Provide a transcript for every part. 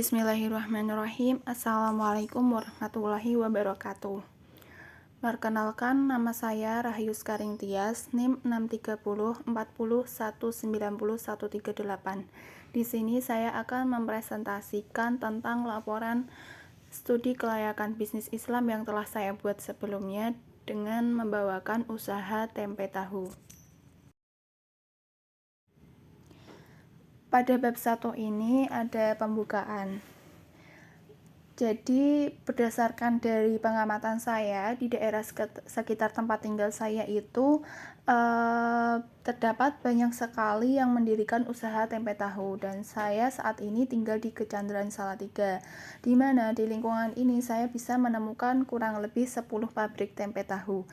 Bismillahirrahmanirrahim. Assalamualaikum warahmatullahi wabarakatuh. Perkenalkan, nama saya Rahyus Karing Tias, NIM 63040190138. Di sini saya akan mempresentasikan tentang laporan studi kelayakan bisnis Islam yang telah saya buat sebelumnya dengan membawakan usaha tempe tahu. Pada bab 1 ini ada pembukaan. Jadi berdasarkan dari pengamatan saya di daerah sekitar tempat tinggal saya itu terdapat banyak sekali yang mendirikan usaha tempe tahu, dan saya saat ini tinggal di Kecandran Salatiga, di mana di lingkungan ini saya bisa menemukan kurang lebih 10 pabrik tempe tahu.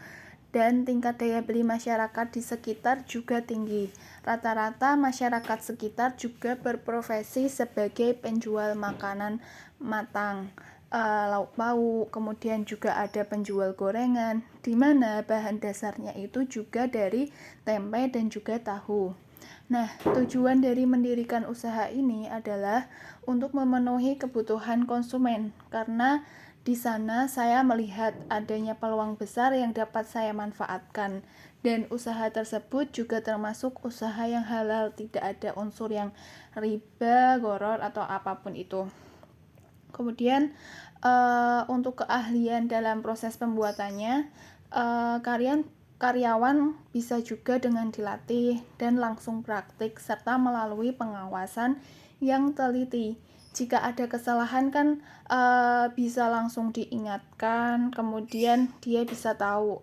Dan tingkat daya beli masyarakat di sekitar juga tinggi. Rata-rata masyarakat sekitar juga berprofesi sebagai penjual makanan matang, lauk pauk, kemudian juga ada penjual gorengan, di mana bahan dasarnya itu juga dari tempe dan juga tahu. Nah, tujuan dari mendirikan usaha ini adalah untuk memenuhi kebutuhan konsumen, karena di sana saya melihat adanya peluang besar yang dapat saya manfaatkan, dan usaha tersebut juga termasuk usaha yang halal, tidak ada unsur yang riba, gharar, atau apapun itu. Kemudian untuk keahlian dalam proses pembuatannya, karyawan bisa juga dengan dilatih dan langsung praktik serta melalui pengawasan yang teliti. Jika ada kesalahan kan bisa langsung diingatkan, kemudian dia bisa tahu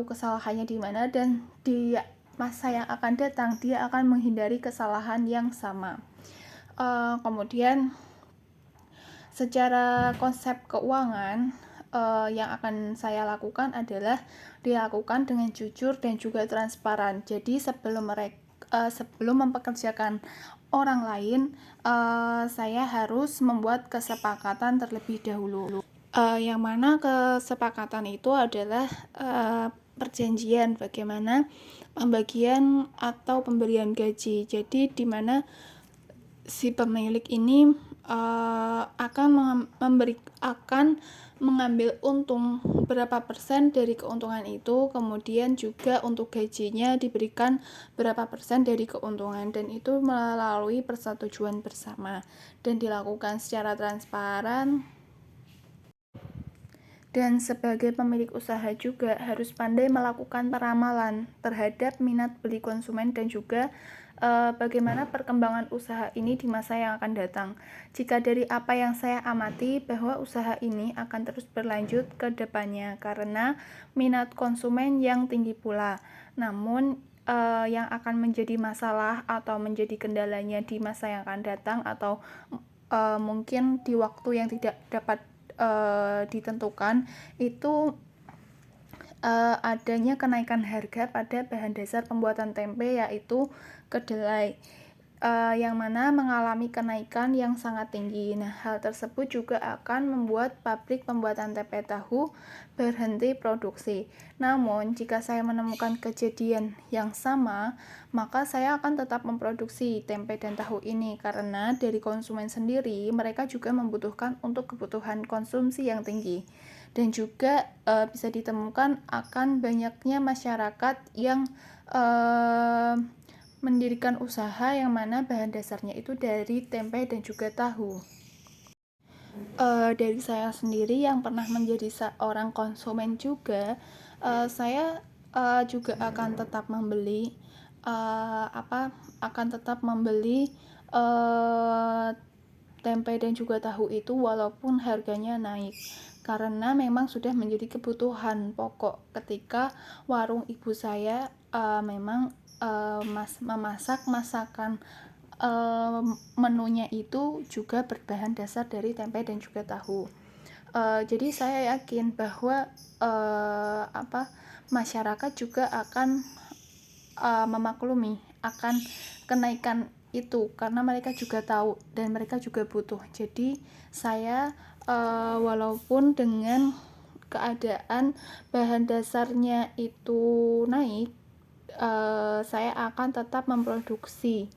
kesalahannya di mana, dan di masa yang akan datang dia akan menghindari kesalahan yang sama. Kemudian secara konsep keuangan yang akan saya lakukan adalah dilakukan dengan jujur dan juga transparan. Jadi sebelum mempekerjakan orang lain, saya harus membuat kesepakatan terlebih dahulu. Yang mana kesepakatan itu adalah perjanjian bagaimana pembagian atau pemberian gaji. Jadi di mana si pemilik ini akan mengambil untung berapa persen dari keuntungan itu, kemudian juga untuk gajinya diberikan berapa persen dari keuntungan, dan itu melalui persetujuan bersama dan dilakukan secara transparan. Dan sebagai pemilik usaha juga harus pandai melakukan peramalan terhadap minat beli konsumen dan juga bagaimana perkembangan usaha ini di masa yang akan datang. Jika dari apa yang saya amati bahwa usaha ini akan terus berlanjut ke depannya karena minat konsumen yang tinggi pula. Namun yang akan menjadi masalah atau menjadi kendalanya di masa yang akan datang atau mungkin di waktu yang tidak dapat ditentukan itu adanya kenaikan harga pada bahan dasar pembuatan tempe, yaitu kedelai, yang mana mengalami kenaikan yang sangat tinggi. Nah, hal tersebut juga akan membuat pabrik pembuatan tempe tahu berhenti produksi. Namun, jika saya menemukan kejadian yang sama, maka saya akan tetap memproduksi tempe dan tahu ini, karena dari konsumen sendiri mereka juga membutuhkan untuk kebutuhan konsumsi yang tinggi. Dan juga bisa ditemukan akan banyaknya masyarakat yang mendirikan usaha yang mana bahan dasarnya itu dari tempe dan juga tahu. Dari saya sendiri yang pernah menjadi seorang konsumen juga, saya juga akan tetap membeli tempe dan juga tahu itu walaupun harganya naik, karena memang sudah menjadi kebutuhan pokok ketika warung ibu saya memang memasak masakan menunya itu juga berbahan dasar dari tempe dan juga tahu. Jadi saya yakin bahwa masyarakat juga akan memaklumi akan kenaikan itu, karena mereka juga tahu dan mereka juga butuh. Jadi saya walaupun dengan keadaan bahan dasarnya itu naik, saya akan tetap memproduksi.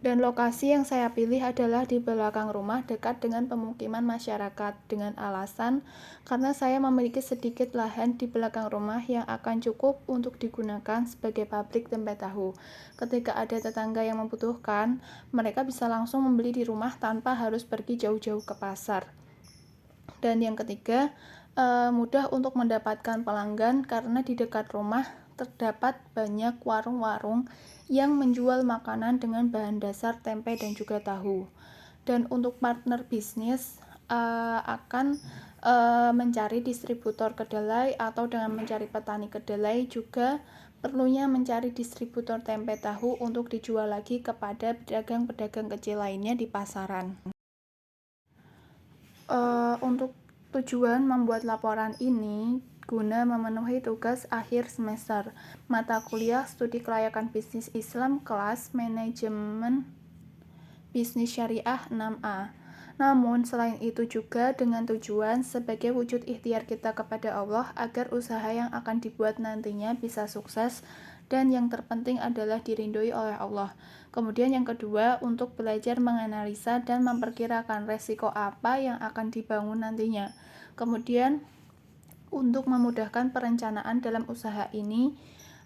Dan lokasi yang saya pilih adalah di belakang rumah dekat dengan pemukiman masyarakat dengan alasan karena saya memiliki sedikit lahan di belakang rumah yang akan cukup untuk digunakan sebagai pabrik tempe tahu. Ketika ada tetangga yang membutuhkan, mereka bisa langsung membeli di rumah tanpa harus pergi jauh-jauh ke pasar. Dan yang ketiga, mudah untuk mendapatkan pelanggan karena di dekat rumah terdapat banyak warung-warung yang menjual makanan dengan bahan dasar tempe dan juga tahu. Dan untuk partner bisnis akan mencari distributor kedelai atau dengan mencari petani kedelai juga perlunya mencari distributor tempe tahu untuk dijual lagi kepada pedagang-pedagang kecil lainnya di pasaran. Untuk tujuan membuat laporan ini guna memenuhi tugas akhir semester mata kuliah studi kelayakan bisnis Islam kelas manajemen bisnis syariah 6A. Namun selain itu juga dengan tujuan sebagai wujud ikhtiar kita kepada Allah agar usaha yang akan dibuat nantinya bisa sukses dan yang terpenting adalah dirindui oleh Allah. Kemudian yang kedua, untuk belajar menganalisa dan memperkirakan resiko apa yang akan dibangun nantinya. Kemudian untuk memudahkan perencanaan dalam usaha ini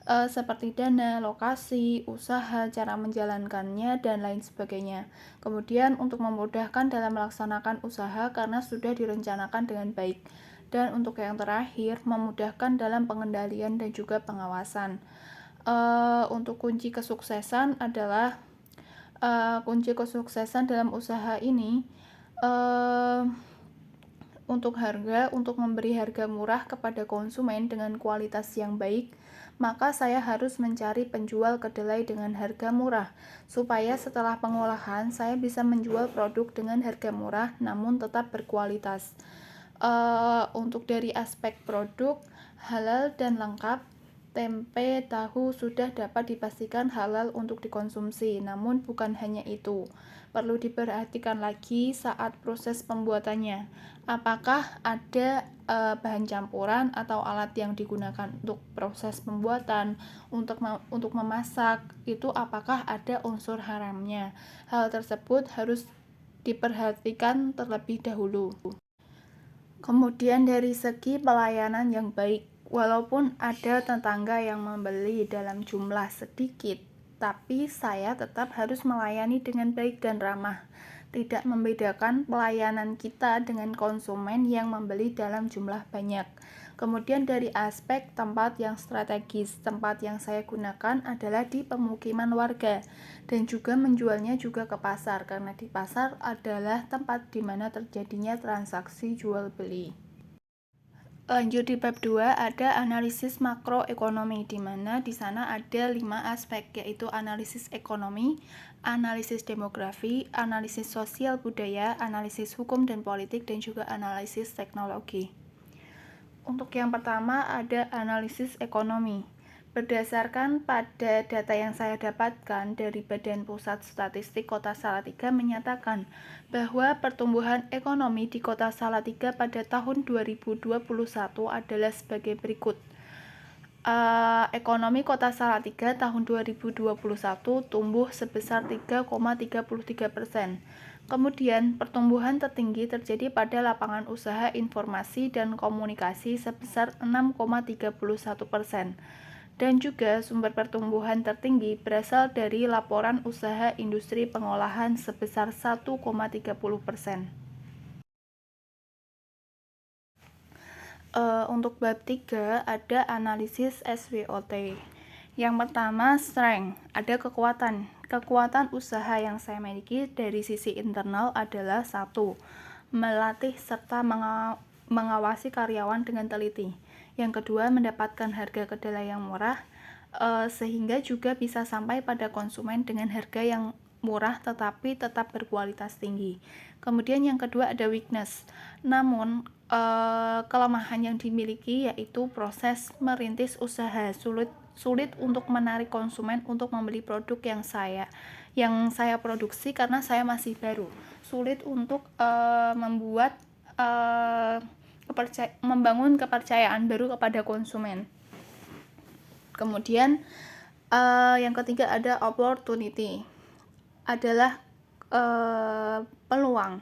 seperti dana, lokasi, usaha, cara menjalankannya, dan lain sebagainya. Kemudian untuk memudahkan dalam melaksanakan usaha karena sudah direncanakan dengan baik. Dan untuk yang terakhir, memudahkan dalam pengendalian dan juga pengawasan. Untuk kunci kesuksesan adalah kunci kesuksesan dalam usaha ini untuk memberi harga murah kepada konsumen dengan kualitas yang baik, maka saya harus mencari penjual kedelai dengan harga murah, supaya setelah pengolahan saya bisa menjual produk dengan harga murah namun tetap berkualitas. Untuk dari aspek produk, halal dan lengkap, tempe tahu sudah dapat dipastikan halal untuk dikonsumsi, namun bukan hanya itu. Perlu diperhatikan lagi saat proses pembuatannya. Apakah ada bahan campuran atau alat yang digunakan untuk proses pembuatan, untuk memasak, itu apakah ada unsur haramnya. Hal tersebut harus diperhatikan terlebih dahulu. Kemudian dari segi pelayanan yang baik, walaupun ada tetangga yang membeli dalam jumlah sedikit, tapi saya tetap harus melayani dengan baik dan ramah. Tidak membedakan pelayanan kita dengan konsumen yang membeli dalam jumlah banyak. Kemudian dari aspek tempat yang strategis, tempat yang saya gunakan adalah di pemukiman warga dan juga menjualnya juga ke pasar karena di pasar adalah tempat di mana terjadinya transaksi jual beli. Lanjut di bab 2 ada analisis makroekonomi di mana di sana ada 5 aspek yaitu analisis ekonomi, analisis demografi, analisis sosial budaya, analisis hukum dan politik dan juga analisis teknologi. Untuk yang pertama ada analisis ekonomi. Berdasarkan pada data yang saya dapatkan dari Badan Pusat Statistik Kota Salatiga menyatakan bahwa pertumbuhan ekonomi di Kota Salatiga pada tahun 2021 adalah sebagai berikut. Ekonomi Kota Salatiga tahun 2021 tumbuh sebesar 3,33%. Kemudian, pertumbuhan tertinggi terjadi pada lapangan usaha informasi dan komunikasi sebesar 6,31%. Dan juga sumber pertumbuhan tertinggi berasal dari laporan usaha industri pengolahan sebesar 1,30%. Untuk bab 3 ada analisis SWOT. Yang pertama, strength, ada kekuatan. Kekuatan usaha yang saya miliki dari sisi internal adalah 1. Melatih serta mengawasi karyawan dengan teliti. Yang kedua, mendapatkan harga kedelai yang murah, sehingga juga bisa sampai pada konsumen dengan harga yang murah tetapi tetap berkualitas tinggi. Kemudian yang kedua ada weakness. Namun kelemahan yang dimiliki yaitu proses merintis usaha, sulit untuk menarik konsumen untuk membeli produk yang saya produksi karena saya masih baru. Sulit untuk membangun kepercayaan baru kepada konsumen. Kemudian yang ketiga ada opportunity. adalah peluang.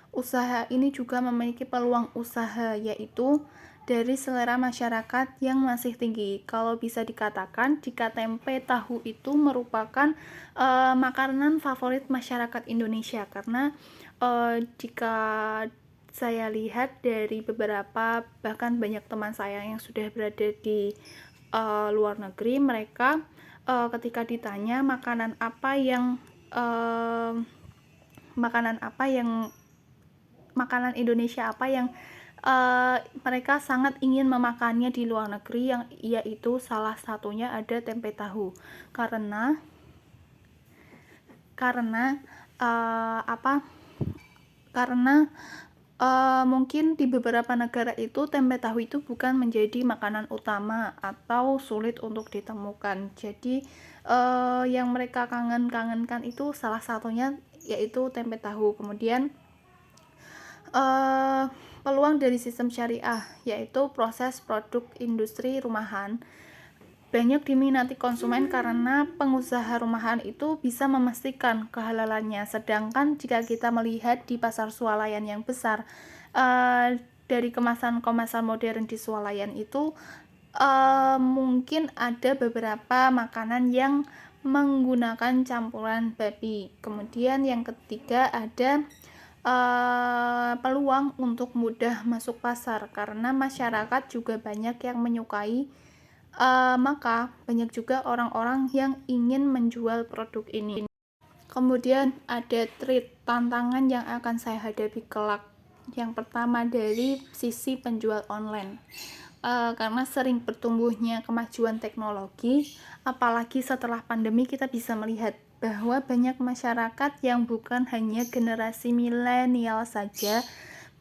Usaha ini juga memiliki peluang usaha, yaitu dari selera masyarakat yang masih tinggi. Kalau bisa dikatakan, jika tempe tahu itu merupakan makanan favorit masyarakat Indonesia, karena jika saya lihat dari beberapa, bahkan banyak teman saya yang sudah berada di luar negeri, mereka ketika ditanya makanan Indonesia apa yang mereka sangat ingin memakannya di luar negeri, yang yaitu salah satunya ada tempe tahu, karena karena apa karena mungkin di beberapa negara itu tempe tahu itu bukan menjadi makanan utama atau sulit untuk ditemukan. Jadi yang mereka kangen-kangenkan itu salah satunya yaitu tempe tahu. Kemudian peluang dari sistem syariah, yaitu proses produk industri rumahan banyak diminati konsumen karena pengusaha rumahan itu bisa memastikan kehalalannya. Sedangkan jika kita melihat di pasar swalayan yang besar, dari kemasan-kemasan modern di swalayan itu mungkin ada beberapa makanan yang menggunakan campuran babi. Kemudian yang ketiga ada peluang untuk mudah masuk pasar, karena masyarakat juga banyak yang menyukai, maka banyak juga orang-orang yang ingin menjual produk ini. Kemudian ada tantangan yang akan saya hadapi kelak. Yang pertama dari sisi penjual online, karena sering bertumbuhnya kemajuan teknologi, apalagi setelah pandemi kita bisa melihat bahwa banyak masyarakat yang bukan hanya generasi milenial saja,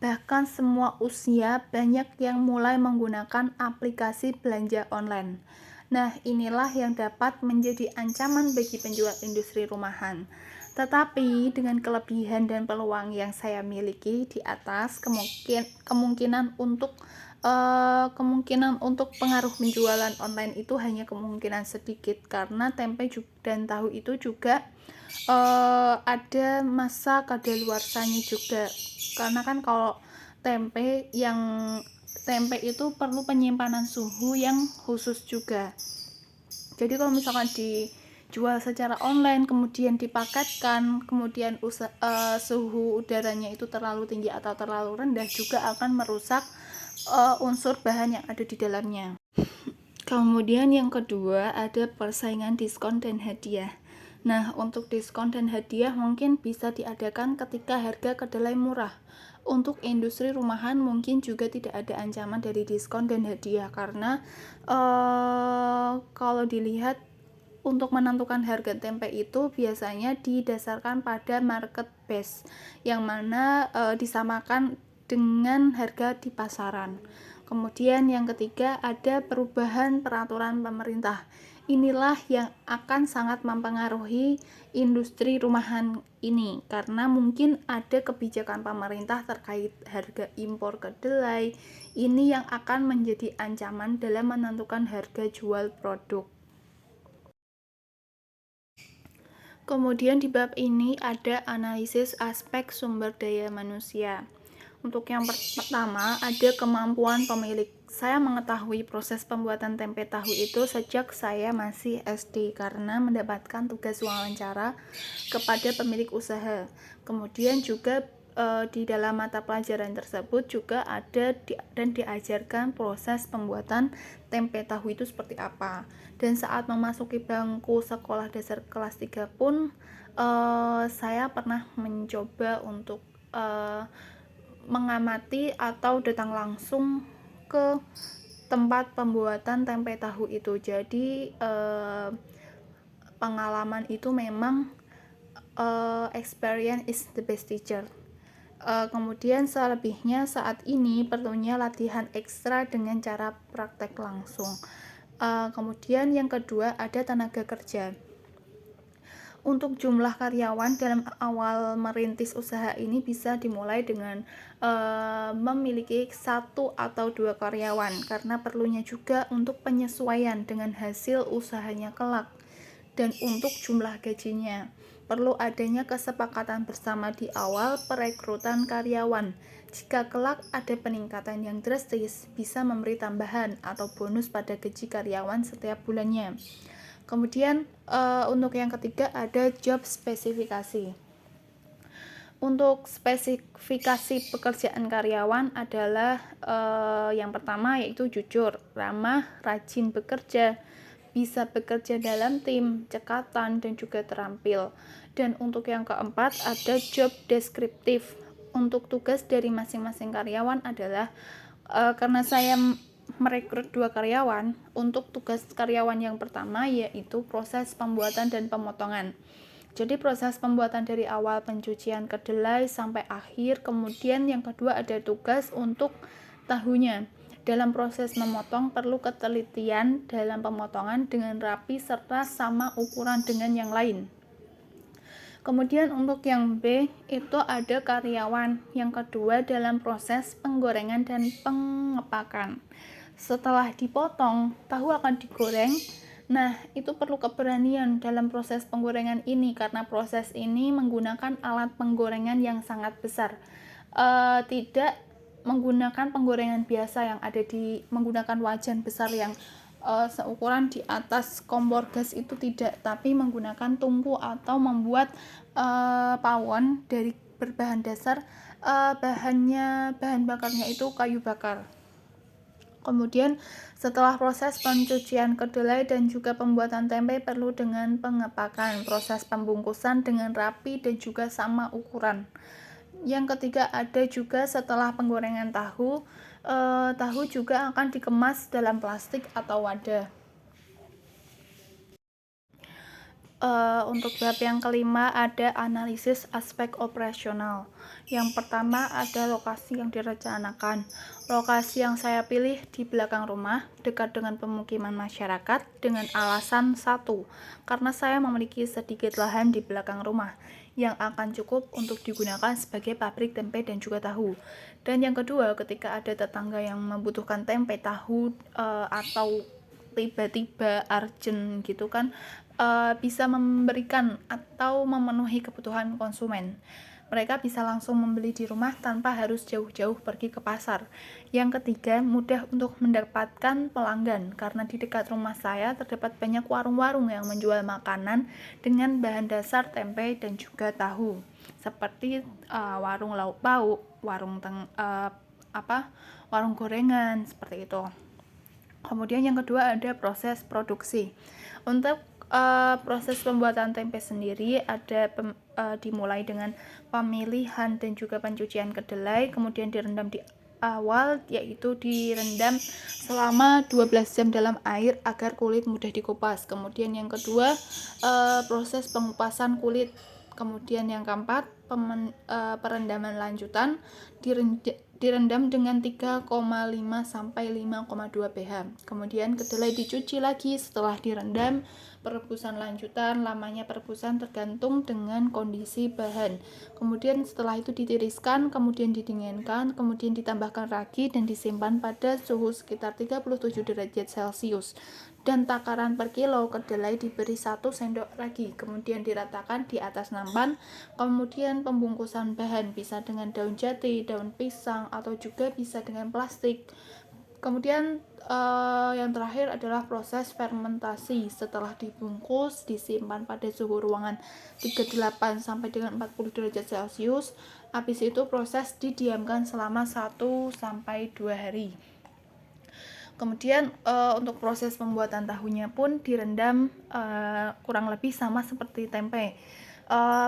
bahkan semua usia banyak yang mulai menggunakan aplikasi belanja online. Nah, inilah yang dapat menjadi ancaman bagi penjual industri rumahan. Tetapi dengan kelebihan dan peluang yang saya miliki di atas, kemungkinan untuk pengaruh penjualan online itu hanya kemungkinan sedikit, karena tempe dan tahu itu juga ada masa kadaluarsanya juga, karena kan kalau tempe itu perlu penyimpanan suhu yang khusus juga. Jadi kalau misalkan dijual secara online kemudian dipaketkan, kemudian suhu udaranya itu terlalu tinggi atau terlalu rendah, juga akan merusak unsur bahan yang ada di dalamnya. Kemudian yang kedua ada persaingan diskon dan hadiah. Nah, untuk diskon dan hadiah mungkin bisa diadakan ketika harga kedelai murah. Untuk industri rumahan mungkin juga tidak ada ancaman dari diskon dan hadiah, karena kalau dilihat untuk menentukan harga tempe itu biasanya didasarkan pada market base, yang mana disamakan dengan harga di pasaran. Kemudian yang ketiga ada perubahan peraturan pemerintah. Inilah yang akan sangat mempengaruhi industri rumahan ini, karena mungkin ada kebijakan pemerintah terkait harga impor kedelai. Ini yang akan menjadi ancaman dalam menentukan harga jual produk. Kemudian di bab ini ada analisis aspek sumber daya manusia. Untuk yang pertama ada kemampuan pemilik. Saya mengetahui proses pembuatan tempe tahu itu sejak saya masih SD, karena mendapatkan tugas wawancara kepada pemilik usaha. Kemudian juga di dalam mata pelajaran tersebut juga ada dan diajarkan proses pembuatan tempe tahu itu seperti apa. Dan saat memasuki bangku sekolah dasar kelas 3 pun saya pernah mencoba untuk mengamati atau datang langsung ke tempat pembuatan tempe tahu itu. Jadi pengalaman itu memang experience is the best teacher. Kemudian selebihnya saat ini perlunya latihan ekstra dengan cara praktek langsung. Kemudian yang kedua ada tenaga kerja. Untuk jumlah karyawan dalam awal merintis usaha ini bisa dimulai dengan memiliki 1 atau 2 karyawan, karena perlunya juga untuk penyesuaian dengan hasil usahanya kelak dan untuk jumlah gajinya. perlu adanya kesepakatan bersama di awal perekrutan karyawan. Jika kelak ada peningkatan yang drastis, bisa memberi tambahan atau bonus pada gaji karyawan setiap bulannya. Kemudian untuk yang ketiga ada job spesifikasi. Untuk spesifikasi pekerjaan karyawan adalah yang pertama yaitu jujur, ramah, rajin bekerja, bisa bekerja dalam tim, cekatan, dan juga terampil. Dan untuk yang keempat ada job deskriptif. Untuk tugas dari masing-masing karyawan adalah karena saya merekrut 2 karyawan, untuk tugas karyawan yang pertama yaitu proses pembuatan dan pemotongan. Jadi proses pembuatan dari awal pencucian kedelai sampai akhir. Kemudian yang kedua ada tugas untuk tahunya. Dalam proses memotong perlu ketelitian dalam pemotongan dengan rapi serta sama ukuran dengan yang lain. Kemudian untuk yang B itu ada karyawan. Yang kedua dalam proses penggorengan dan pengepakan. Setelah dipotong, tahu akan digoreng. Nah, itu perlu keberanian dalam proses penggorengan ini karena proses ini menggunakan alat penggorengan yang sangat besar. Tidak menggunakan penggorengan biasa yang ada menggunakan wajan besar yang seukuran di atas kompor gas, itu tidak, tapi menggunakan tungku atau membuat pawon dari berbahan dasar bahan bakarnya itu kayu bakar. Kemudian setelah proses pencucian kedelai dan juga pembuatan tempe perlu dengan pengepakan, proses pembungkusan dengan rapi dan juga sama ukuran. Yang ketiga ada juga setelah penggorengan tahu, tahu juga akan dikemas dalam plastik atau wadah. Untuk bab yang kelima ada analisis aspek operasional. Yang pertama ada lokasi yang direncanakan. Lokasi yang saya pilih di belakang rumah, dekat dengan pemukiman masyarakat, dengan alasan 1, karena saya memiliki sedikit lahan di belakang rumah yang akan cukup untuk digunakan sebagai pabrik tempe dan juga tahu. Dan yang kedua, ketika ada tetangga yang membutuhkan tempe, tahu, atau tiba-tiba urgent gitu kan, bisa memberikan atau memenuhi kebutuhan konsumen. Mereka bisa langsung membeli di rumah tanpa harus jauh-jauh pergi ke pasar. Yang ketiga, mudah untuk mendapatkan pelanggan karena di dekat rumah saya terdapat banyak warung-warung yang menjual makanan dengan bahan dasar tempe dan juga tahu, seperti warung lauk pauk, warung gorengan seperti itu. Kemudian yang kedua ada proses produksi. Untuk proses pembuatan tempe sendiri ada dimulai dengan pemilihan dan juga pencucian kedelai, kemudian direndam di awal, yaitu direndam selama 12 jam dalam air agar kulit mudah dikupas. Kemudian yang kedua proses pengupasan kulit. Kemudian yang keempat perendaman lanjutan, direndam dengan 3,5 sampai 5,2 pH. Kemudian kedelai dicuci lagi setelah direndam. Perebusan lanjutan, lamanya perebusan tergantung dengan kondisi bahan. Kemudian setelah itu ditiriskan, kemudian didinginkan, kemudian ditambahkan ragi dan disimpan pada suhu sekitar 37 derajat Celcius. Dan takaran per kilo kedelai diberi 1 sendok ragi, kemudian diratakan di atas nampan. Kemudian pembungkusan bahan bisa dengan daun jati, daun pisang, atau juga bisa dengan plastik. Kemudian yang terakhir adalah proses fermentasi. Setelah dibungkus, disimpan pada suhu ruangan 38 sampai dengan 40 derajat Celcius. Habis itu proses didiamkan selama 1 sampai 2 hari. Kemudian untuk proses pembuatan tahunya pun direndam kurang lebih sama seperti tempe.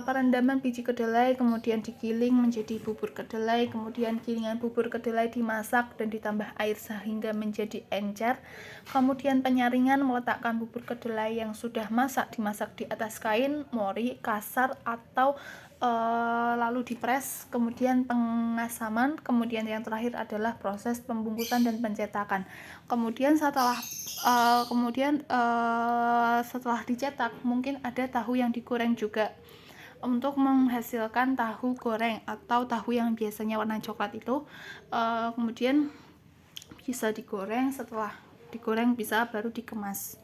Perendaman biji kedelai, kemudian digiling menjadi bubur kedelai, kemudian gilingan bubur kedelai dimasak dan ditambah air sehingga menjadi encer. Kemudian penyaringan, meletakkan bubur kedelai yang sudah dimasak di atas kain, mori, kasar, atau lalu dipres. Kemudian pengasaman, kemudian yang terakhir adalah proses pembungkusan dan pencetakan. Kemudian setelah dicetak, mungkin ada tahu yang digoreng juga untuk menghasilkan tahu goreng atau tahu yang biasanya warna coklat itu. Kemudian bisa digoreng, setelah digoreng bisa baru dikemas.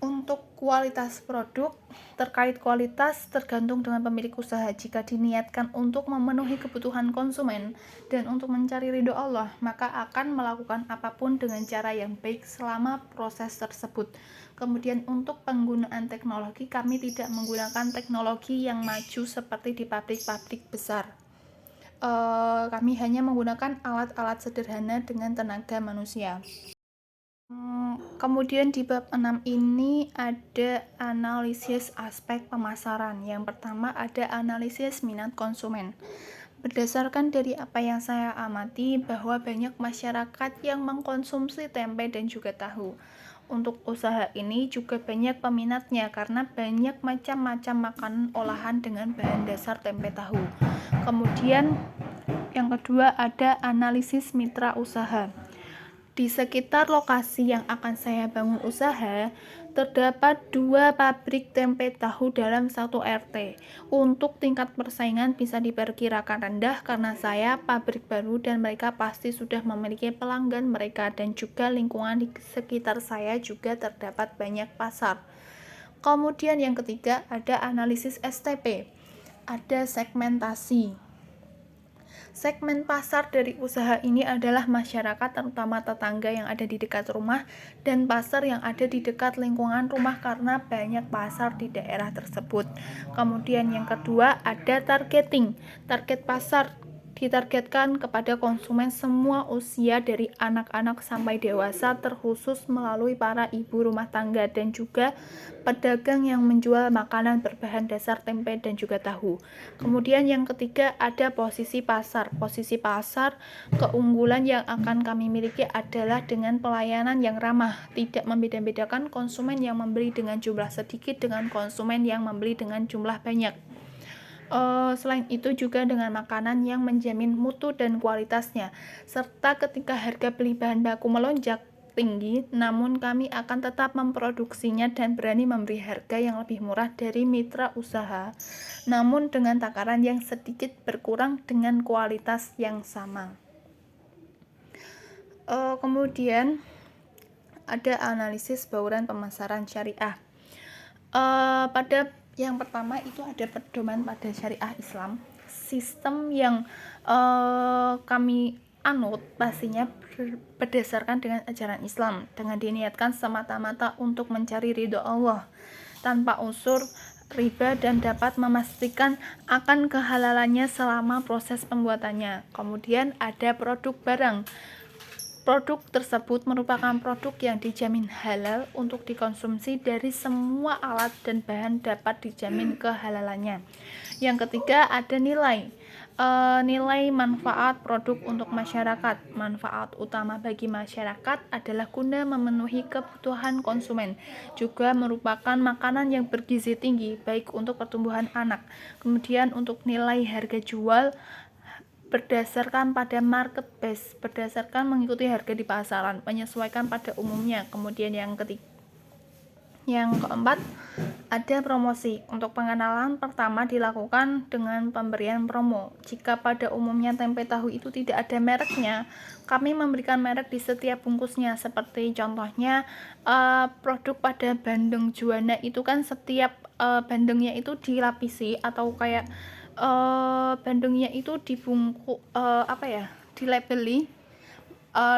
Untuk kualitas produk, terkait kualitas tergantung dengan pemilik usaha. Jika diniatkan untuk memenuhi kebutuhan konsumen dan untuk mencari ridho Allah, maka akan melakukan apapun dengan cara yang baik selama proses tersebut. Kemudian untuk penggunaan teknologi, kami tidak menggunakan teknologi yang maju seperti di pabrik-pabrik besar. Kami hanya menggunakan alat-alat sederhana dengan tenaga manusia. Kemudian di bab 6 ini ada analisis aspek pemasaran. Yang pertama ada analisis minat konsumen. Berdasarkan dari apa yang saya amati bahwa banyak masyarakat yang mengkonsumsi tempe dan juga tahu. Untuk usaha ini juga banyak peminatnya karena banyak macam-macam makanan olahan dengan bahan dasar tempe tahu. Kemudian yang kedua ada analisis mitra usaha. Di sekitar lokasi yang akan saya bangun usaha, terdapat 2 pabrik tempe tahu dalam 1 RT. Untuk tingkat persaingan bisa diperkirakan rendah karena saya pabrik baru dan mereka pasti sudah memiliki pelanggan mereka dan juga lingkungan di sekitar saya juga terdapat banyak pasar. Kemudian yang ketiga ada analisis STP. Ada segmentasi. Segmen pasar dari usaha ini adalah masyarakat terutama tetangga yang ada di dekat rumah dan pasar yang ada di dekat lingkungan rumah karena banyak pasar di daerah tersebut. Kemudian yang kedua ada targeting. Target pasar ditargetkan kepada konsumen semua usia dari anak-anak sampai dewasa terkhusus melalui para ibu rumah tangga dan juga pedagang yang menjual makanan berbahan dasar tempe dan juga tahu. Kemudian yang ketiga ada posisi pasar. Posisi pasar, keunggulan yang akan kami miliki adalah dengan pelayanan yang ramah, tidak membeda-bedakan konsumen yang membeli dengan jumlah sedikit dengan konsumen yang membeli dengan jumlah banyak. Selain itu juga dengan makanan yang menjamin mutu dan kualitasnya, serta ketika harga beli bahan baku melonjak tinggi, namun kami akan tetap memproduksinya dan berani memberi harga yang lebih murah dari mitra usaha, namun dengan takaran yang sedikit berkurang dengan kualitas yang sama. Kemudian ada analisis bauran pemasaran syariah. Pada yang pertama itu ada pedoman pada syariah Islam. Sistem yang kami anut pastinya berdasarkan dengan ajaran Islam dengan diniatkan semata-mata untuk mencari ridho Allah tanpa unsur riba dan dapat memastikan akan kehalalannya selama proses pembuatannya. Kemudian ada produk barang. Produk tersebut merupakan produk yang dijamin halal untuk dikonsumsi dari semua alat dan bahan dapat dijamin kehalalannya. Yang ketiga ada nilai. Nilai manfaat produk untuk masyarakat. Manfaat utama bagi masyarakat adalah guna memenuhi kebutuhan konsumen. Juga merupakan makanan yang bergizi tinggi baik untuk pertumbuhan anak. Kemudian untuk nilai harga jual berdasarkan pada market base, berdasarkan mengikuti harga di pasaran, menyesuaikan pada umumnya. Kemudian yang keempat ada promosi. Untuk pengenalan pertama dilakukan dengan pemberian promo. Jika pada umumnya tempe tahu itu tidak ada mereknya, kami memberikan merek di setiap bungkusnya. Seperti contohnya produk pada bandeng juana itu kan setiap bandengnya itu dilapisi atau kayak bandengnya itu dibungkus dilabeli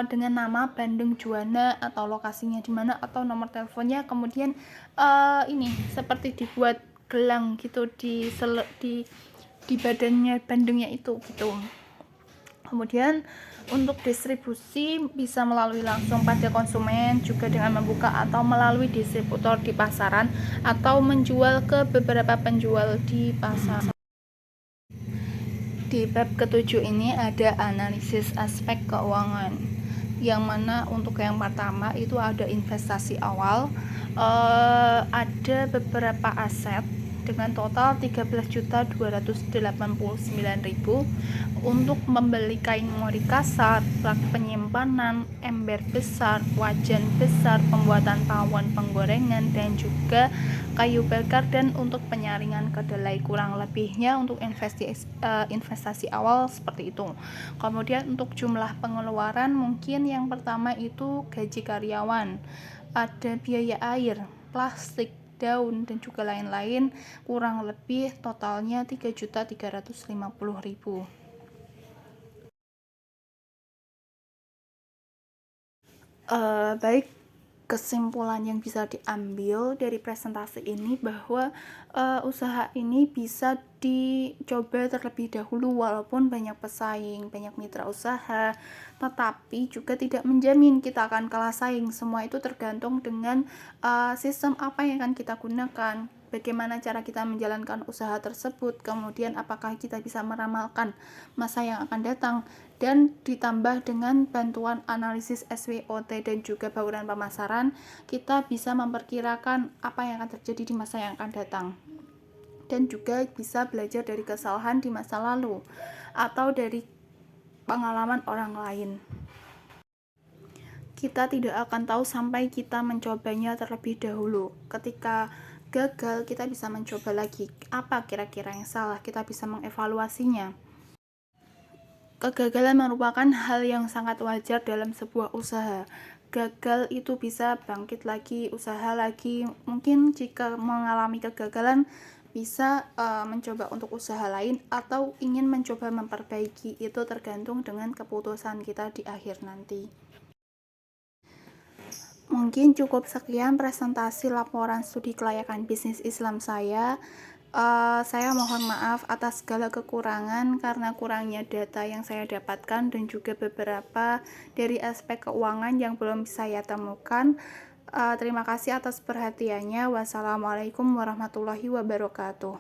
dengan nama bandeng juana atau lokasinya di mana atau nomor teleponnya. Kemudian ini seperti dibuat gelang gitu di badannya bandengnya itu gitu. Kemudian untuk distribusi bisa melalui langsung pada konsumen, juga dengan membuka atau melalui distributor di pasaran atau menjual ke beberapa penjual di pasar. Di bab ketujuh ini ada analisis aspek keuangan, yang mana untuk yang pertama itu ada investasi awal, ada beberapa aset dengan total 13.289.000 untuk membeli kain mori kasar, rak penyimpanan, ember besar, wajan besar, pembuatan tawon penggorengan dan juga kayu bakar dan untuk penyaringan kedelai. Kurang lebihnya untuk investasi awal seperti itu. Kemudian untuk jumlah pengeluaran mungkin yang pertama itu gaji karyawan, ada biaya air, plastik, daun, dan juga lain-lain, kurang lebih totalnya 3.350.000. Baik, kesimpulan yang bisa diambil dari presentasi ini bahwa usaha ini bisa dicoba terlebih dahulu walaupun banyak pesaing, banyak mitra usaha, tetapi juga tidak menjamin kita akan kalah saing. Semua itu tergantung dengan sistem apa yang akan kita gunakan, bagaimana cara kita menjalankan usaha tersebut, kemudian apakah kita bisa meramalkan masa yang akan datang, dan ditambah dengan bantuan analisis SWOT dan juga bauran pemasaran, kita bisa memperkirakan apa yang akan terjadi di masa yang akan datang. Dan juga bisa belajar dari kesalahan di masa lalu atau dari pengalaman orang lain. Kita tidak akan tahu sampai kita mencobanya terlebih dahulu. Ketika gagal, kita bisa mencoba lagi. Apa kira-kira yang salah? Kita bisa mengevaluasinya. Kegagalan merupakan hal yang sangat wajar dalam sebuah usaha. Gagal itu bisa bangkit lagi, usaha lagi. Mungkin jika mengalami kegagalan, bisa mencoba untuk usaha lain atau ingin mencoba memperbaiki. Itu tergantung dengan keputusan kita di akhir nanti. Mungkin cukup sekian presentasi laporan studi kelayakan bisnis Islam saya. Saya mohon maaf atas segala kekurangan karena kurangnya data yang saya dapatkan dan juga beberapa dari aspek keuangan yang belum saya temukan. Terima kasih atas perhatiannya. Wassalamualaikum warahmatullahi wabarakatuh.